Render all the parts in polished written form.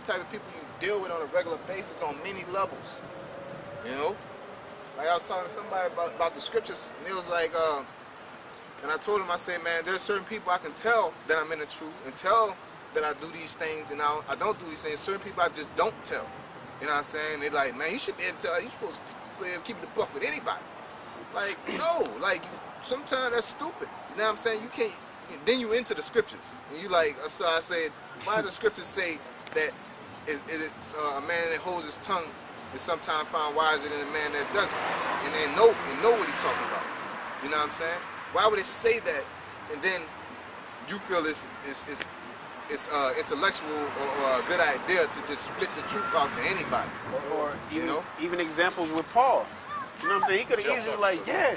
type of people you deal with on a regular basis on many levels. You know? Like I was talking to somebody about the scriptures, and it was like, and I told him, I said, man, there's certain people I can tell that I'm in the truth and tell that I do these things and I don't do these things. Certain people I just don't tell. You know what I'm saying? They're like, man, you should be able to tell. You're supposed to keep it a buck with anybody. Like, no. Like, sometimes that's stupid. You know what I'm saying? You can't. Then you into the scriptures. And you like, so I said, why do the scriptures say that it's a man that holds his tongue is sometimes found wiser than a man that doesn't? And then know what he's talking about. You know what I'm saying? Why would it say that, and then you feel it's intellectual or a good idea to just split the truth out to anybody? Or even, you know? Even examples with Paul. You know what I'm saying? He could have easily like, yeah,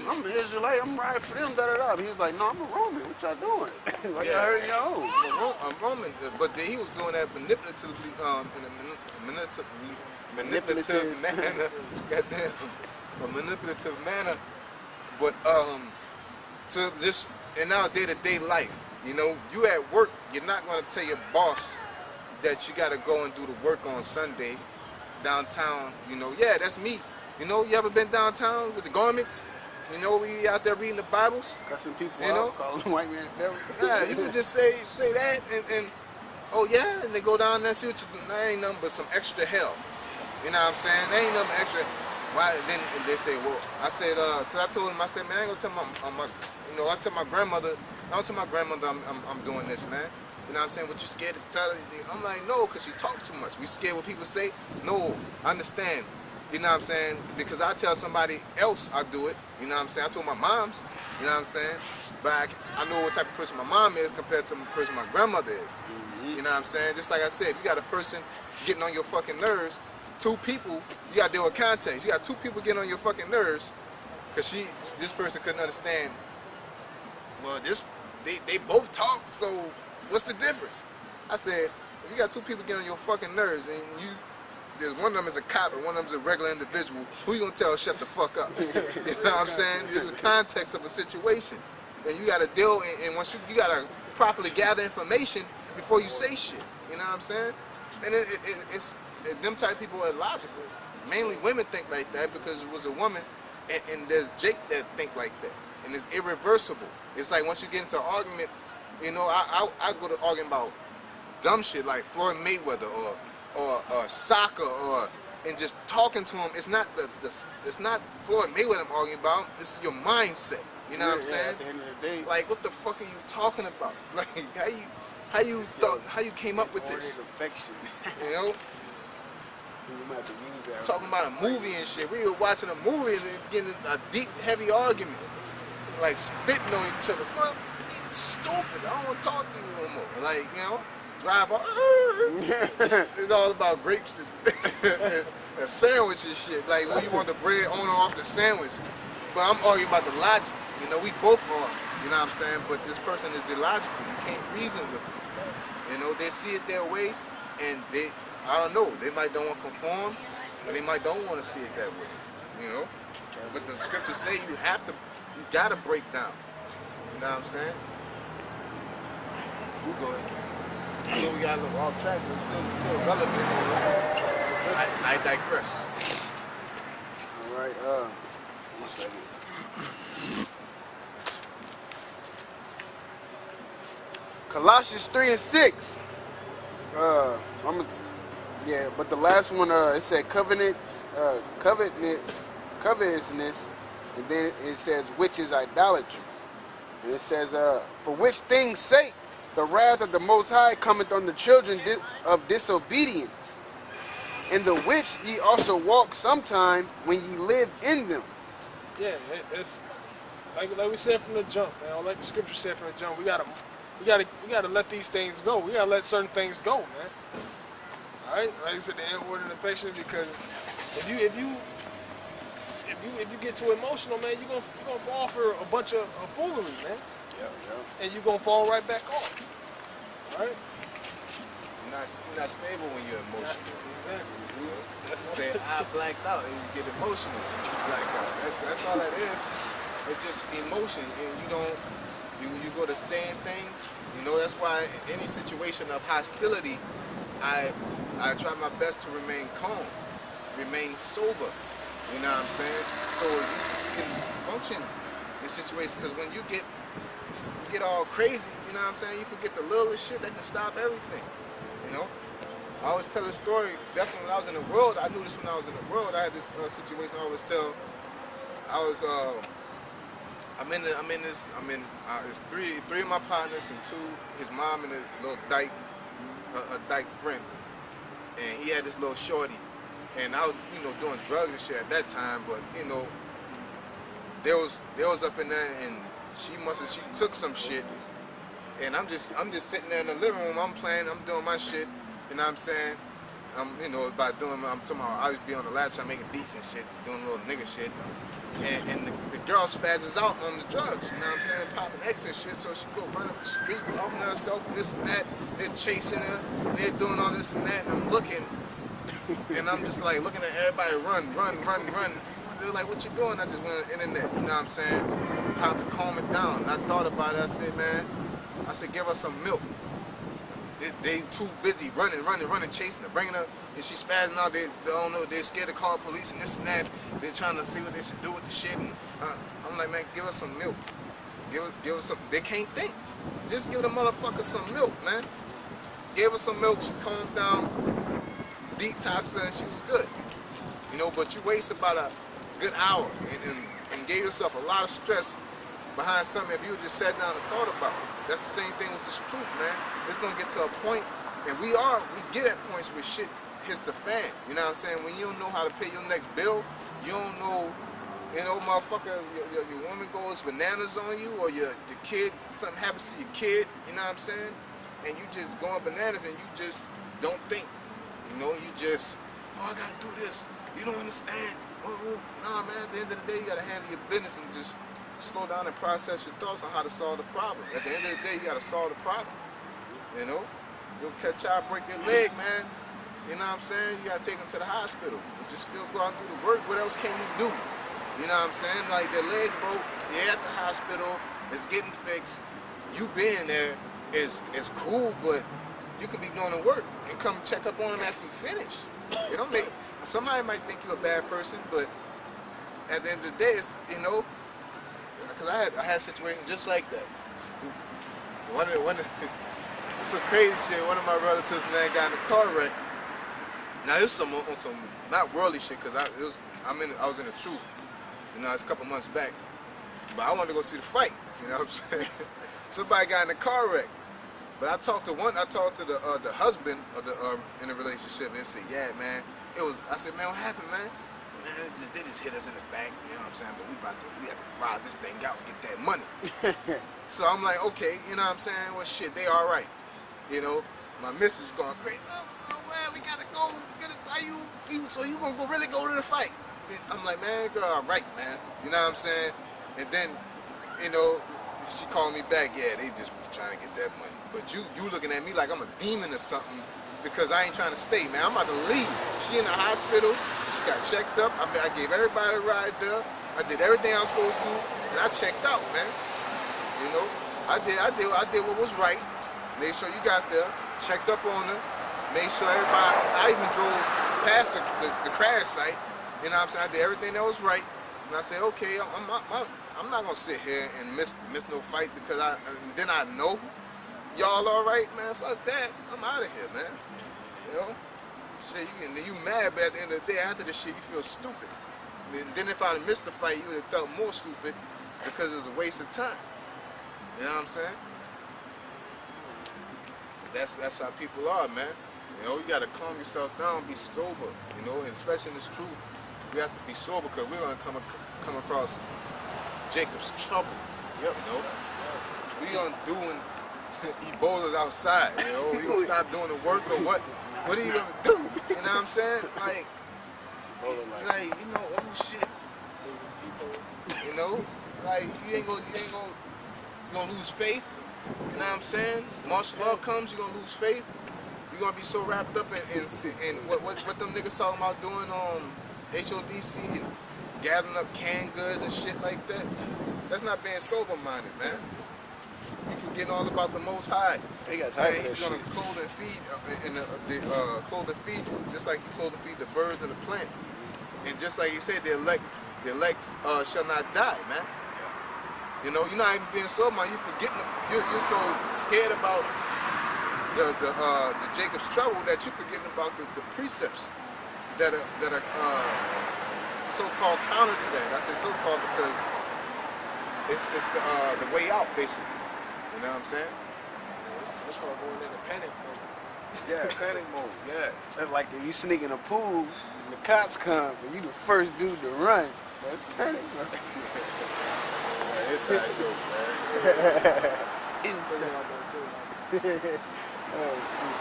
I'm an Israelite, I'm right for them, da da da. But he was like, no, I'm a Roman. What y'all doing? Like y'all hurting your own. A Roman, but then he was doing that manipulatively, in a manipulative manner. Goddamn, a manipulative manner. But to just in our day-to-day life, you know, you at work, you're not going to tell your boss that you got to go and do the work on Sunday downtown. You know, yeah, that's me. You know, you ever been downtown with the garments? You know, we out there reading the Bibles. Cussing people you know? out, calling them white man devil. Yeah, you could just say that and oh yeah, and they go down there and see what you do. That ain't nothing but some extra hell. You know what I'm saying? That ain't nothing extra. Why then they say, well, I said, cause I told him, I said, man, I ain't gonna tell my you know, I tell my grandmother, I don't tell my grandmother I'm doing this, man. You know what I'm saying? What you scared to tell her? I'm like, no, cause she talk too much. We scared what people say. No, I understand. You know what I'm saying? Because I tell somebody else I do it. You know what I'm saying? I told my moms. You know what I'm saying? But I know what type of person my mom is compared to the person my grandmother is. You know what I'm saying? Just like I said, if you got a person getting on your fucking nerves, two people, you got to deal with context. You got two people getting on your fucking nerves because this person couldn't understand. Well, they both talk, so what's the difference? I said, if you got two people getting on your fucking nerves and there's one of them is a cop and one of them is a regular individual, who you gonna tell shut the fuck up? You know what I'm saying? There's a context of a situation. And you gotta deal, and once you gotta properly gather information before you say shit. You know what I'm saying? And it's them type of people are illogical. Mainly women think like that because it was a woman, and there's Jake that think like that. And it's irreversible. It's like once you get into an argument, you know, I go to arguing about dumb shit like Floyd Mayweather or soccer and just talking to him. It's not it's not Floyd Mayweather I'm arguing about. This is your mindset. You know what I'm saying? At the end of the day, like, what the fuck are you talking about? Like, how you came up with this? Affection. You know? Talking about a movie and shit. We were watching a movie and getting a deep, heavy argument. Like, spitting on each other. Come on, it's stupid. I don't want to talk to you no more. Like, you know, drive off. It's all about grapes and sandwich and shit. Like, when you want the bread on or off the sandwich. But I'm arguing about the logic. You know, we both are. You know what I'm saying? But this person is illogical. You can't reason with them. You know, they see it their way, and I don't know, they might don't want to conform, or they might don't want to see it that way. You know? But the scriptures say you gotta break down. You know what I'm saying? We'll go ahead. I know we got a little off track, but it's still relevant. I digress. All right, 1 second. Colossians 3:6. But the last one, it said covetousness, and then it says which is idolatry. And it says, for which things sake the wrath of the Most High cometh on the children of disobedience, in the which ye also walked sometime when ye lived in them. Yeah, it's like we said from the jump, man. Like the scripture said from the jump, we gotta let these things go. We gotta let certain things go, man. All right, like I said, the inward affection, because if you get too emotional, man, you're gonna fall for a bunch of foolery, man. Yeah. And you're gonna fall right back off. All right. You're not stable when you're emotional. Exactly. You know? That's what say I blacked out, and you get emotional. You black out. That's all that is. It's just emotion, and you go to saying things. You know, that's why in any situation of hostility, I try my best to remain calm, remain sober. You know what I'm saying? So you can function in situations. Because when you get all crazy, you know what I'm saying? You forget the littlest shit that can stop everything. You know? I always tell a story. Definitely when I was in the world, I knew this when I was in the world. I had this situation. I always tell. It's three of my partners and two, his mom and a little dyke, a dyke friend, and he had this little shorty, and I was, doing drugs and shit at that time, but they was up in there, and she took some shit, and I'm just sitting there in the living room, I'm playing, I'm doing my shit, you know what I'm saying? I'm talking about, I used to be on the laptop making beats and shit, doing little nigga shit. And the girl spazzes out on the drugs, you know what I'm saying, popping X and shit, so she go run up the street, talking to herself and this and that, they're chasing her, and they're doing all this and that, and I'm looking, and I'm just like looking at everybody run. They're like, what you doing? I just went on the internet, you know what I'm saying, how to calm it down. And I thought about it, I said, give her some milk. They too busy running, chasing her, bringing her, and she spazzing out. They don't know. They're scared to call police and this and that. They're trying to see what they should do with the shit. And I'm like, man, give her some milk. Give her some. They can't think. Just give the motherfucker some milk, man. Gave her some milk. She calmed down, detoxed her, and she was good. But you waste about a good hour and gave yourself a lot of stress behind something if you just sat down and thought about it. That's the same thing with this truth, man. It's gonna get to a point, and we get at points where shit hits the fan. You know what I'm saying? When you don't know how to pay your next bill, you don't know, motherfucker, your woman goes bananas on you, or your kid, something happens to your kid, you know what I'm saying? And you just going bananas and you just don't think. You just, I gotta do this. You don't understand. Nah, man, at the end of the day, you gotta handle your business and just slow down and process your thoughts on how to solve the problem. At the end of the day, you gotta solve the problem. You'll catch out, break your leg, man. You know what I'm saying? You gotta take them to the hospital. But just still go out and do the work. What else can you do? You know what I'm saying? Like, their leg broke, they're at the hospital, it's getting fixed. You being there is cool, but you could be doing the work and come check up on them after you finish. It don't make, somebody might think you're a bad person, but at the end of the day, it's, because I had a situation just like that. It's some crazy shit. One of my relatives and I got in a car wreck. Now this is on some not worldly shit, because I was in the truth. It's a couple months back. But I wanted to go see the fight. You know what I'm saying? Somebody got in a car wreck. But I talked to the husband of in the relationship, and they said, yeah, man. I said, man, what happened, man? Man, they just hit us in the back, you know what I'm saying? But we have to ride this thing out and get that money. So I'm like, okay, you know what I'm saying? Well, shit, they all right. My missus going crazy. Oh, man, we gotta go. So you gonna really go to the fight? I'm like, man, girl, all right, man. You know what I'm saying? And then, she called me back. Yeah, they just was trying to get that money. But you looking at me like I'm a demon or something, because I ain't trying to stay, man. I'm about to leave. She in the hospital. She got checked up. I gave everybody a ride there. I did everything I was supposed to, and I checked out, man. I did what was right. Made sure you got there. Checked up on her. Made sure everybody. I even drove past the crash site. You know what I'm saying? I did everything that was right. And I said, okay, I'm not gonna sit here and miss no fight because then I know y'all all right, man. Fuck that. I'm out of here, man. Shit, you mad, but at the end of the day, after this shit, you feel stupid. And then if I'd have missed the fight, you would have felt more stupid because it was a waste of time. You know what I'm saying? That's how people are, man. You gotta calm yourself down, be sober. And especially in this truth, we have to be sober because we're gonna come across Jacob's trouble. Yep. We gonna doing Ebola's outside. We gonna stop doing the work or what? What are you gonna do? You know what I'm saying? Like oh shit. Like you gonna lose faith. You know what I'm saying? Martial law comes, you're gonna lose faith. You're gonna be so wrapped up in what them niggas talking about doing on HODC and gathering up canned goods and shit like that. That's not being sober minded, man. You forgetting all about the Most High. They got time Saying for He's that gonna shit. clothe and feed, clothe and feed you, just like He clothe and feed the birds and the plants. And just like He said, the elect shall not die, man. You know, you're not even being sober, man. You're forgetting. You're so scared about the Jacob's trouble that you're forgetting about the precepts that are so-called counter to that. I say so-called because it's the way out, basically. You know what I'm saying? It's called going into panic mode. Yeah, panic mode. Yeah. That's like if you sneak in a pool and the cops come and you the first dude to run. That's panic, bro. Yeah, inside joke, man. Inside. Oh shit.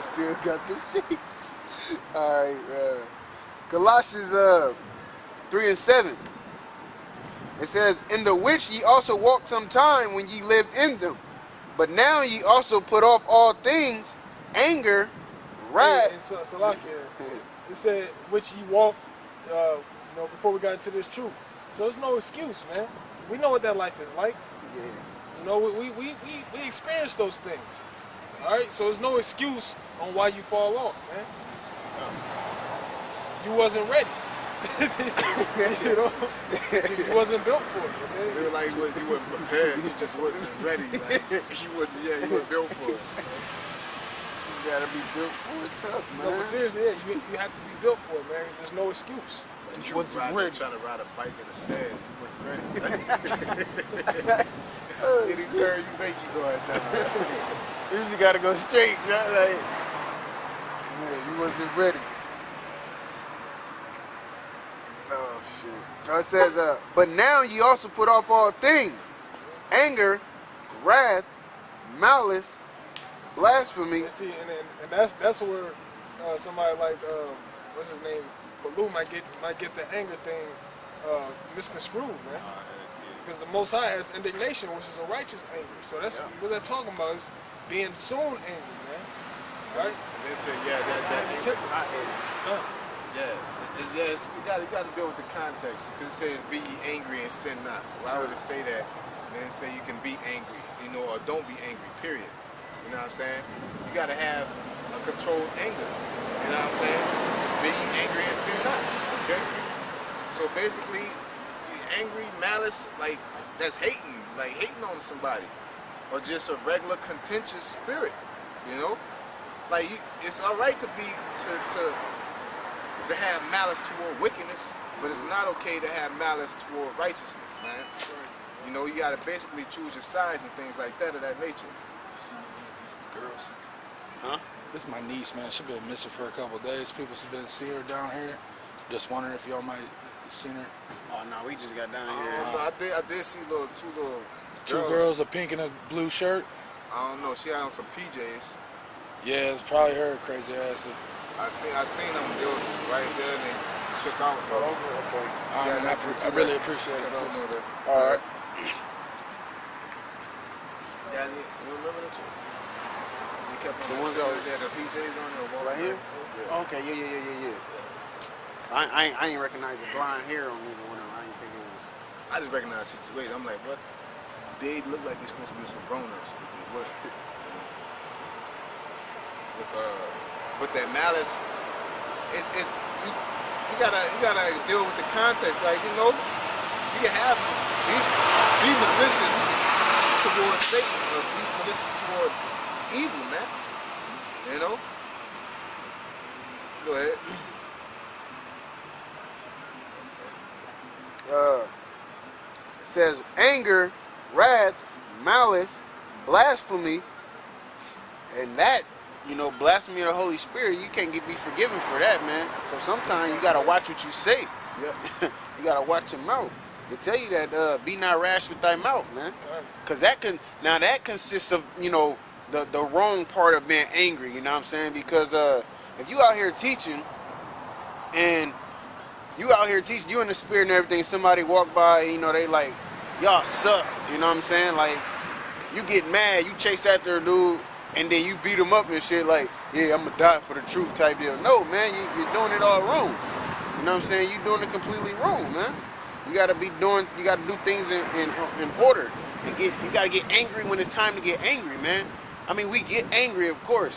Still got the shakes. Alright, Colossians 3:7. It says, in the which ye also walked some time when ye lived in them. But now ye also put off all things, anger, wrath. And so like it said, which ye walked, before we got into this truth. So there's no excuse, man. We know what that life is like. Yeah. You know, we experienced those things. All right, so there's no excuse on why you fall off, man. You wasn't ready. You know, you wasn't built for it. It Okay? was like you weren't prepared. You just wasn't ready. Like, you weren't built for it. You gotta be built for it tough, man. No, but seriously, yeah, you have to be built for it, man. There's no excuse. Like, you wasn't was ready. trying to ride a bike in the sand. You wasn't ready. Any turn you make, you going down. You just gotta go straight, not like, man, you wasn't ready. Oh shit. It says, but now ye also put off all things, anger, wrath, malice, blasphemy. And see, and that's where somebody like what's his name, Baloo might get the anger thing misconstrued, man. Because the Most High has indignation, which is a righteous anger. So that's what they're talking about, is being soon angry, man. Right? And they say, yeah, that you got to deal with the context, because it says, "Be ye angry and sin not." Why would it say that? And then say you can be angry, or don't be angry. Period. You know what I'm saying? You got to have a controlled anger. You know what I'm saying? Be ye angry and sin not. Okay. So basically, angry, malice, like that's hating on somebody, or just a regular contentious spirit. You know, like it's all right to have malice toward wickedness, but it's not okay to have malice toward righteousness, man. You know, you gotta basically choose your sides and things like that of that nature. Girls. Huh? This is my niece, man. She's been missing for a couple of days. People have been seeing her down here. Just wondering if y'all might have seen her. Oh no, we just got down here. No, I did see two little Two girls, a pink and a blue shirt. I don't know. She had on some PJs. Yeah, it's probably her, crazy ass. I seen them. It was right there, and they shook out. Though. I really appreciate it, bro. All right. Yeah, you remember them too? They kept on The ones that the PJs on there. Right here? Yeah. Okay, yeah. I ain't recognize the blonde hair on either one of them. I didn't think it was. I just recognized situations. I'm like, what? They look like they're supposed to be some grown-ups, but they weren't. With that malice, it's you gotta deal with the context. Like, you can have be malicious toward Satan, or be malicious toward evil, man. You know. Go ahead. It says anger, wrath, malice, blasphemy, and that, blasphemy of the Holy Spirit, you can't be forgiven for that, man. So sometimes you gotta watch what you say. Yep. You gotta watch your mouth. They tell you that be not rash with thy mouth, man. Cause that consists of, the wrong part of being angry, you know what I'm saying? Because if you out here teaching and you in the spirit and everything, somebody walk by, they like, y'all suck, you know what I'm saying? Like, you get mad, you chase after a dude, and then you beat him up and shit like, yeah, I'm gonna die for the truth type deal. No, man, you're doing it all wrong. You know what I'm saying? You're doing it completely wrong, man. You gotta be doing. You gotta do things in order. And you gotta get angry when it's time to get angry, man. I mean, we get angry, of course.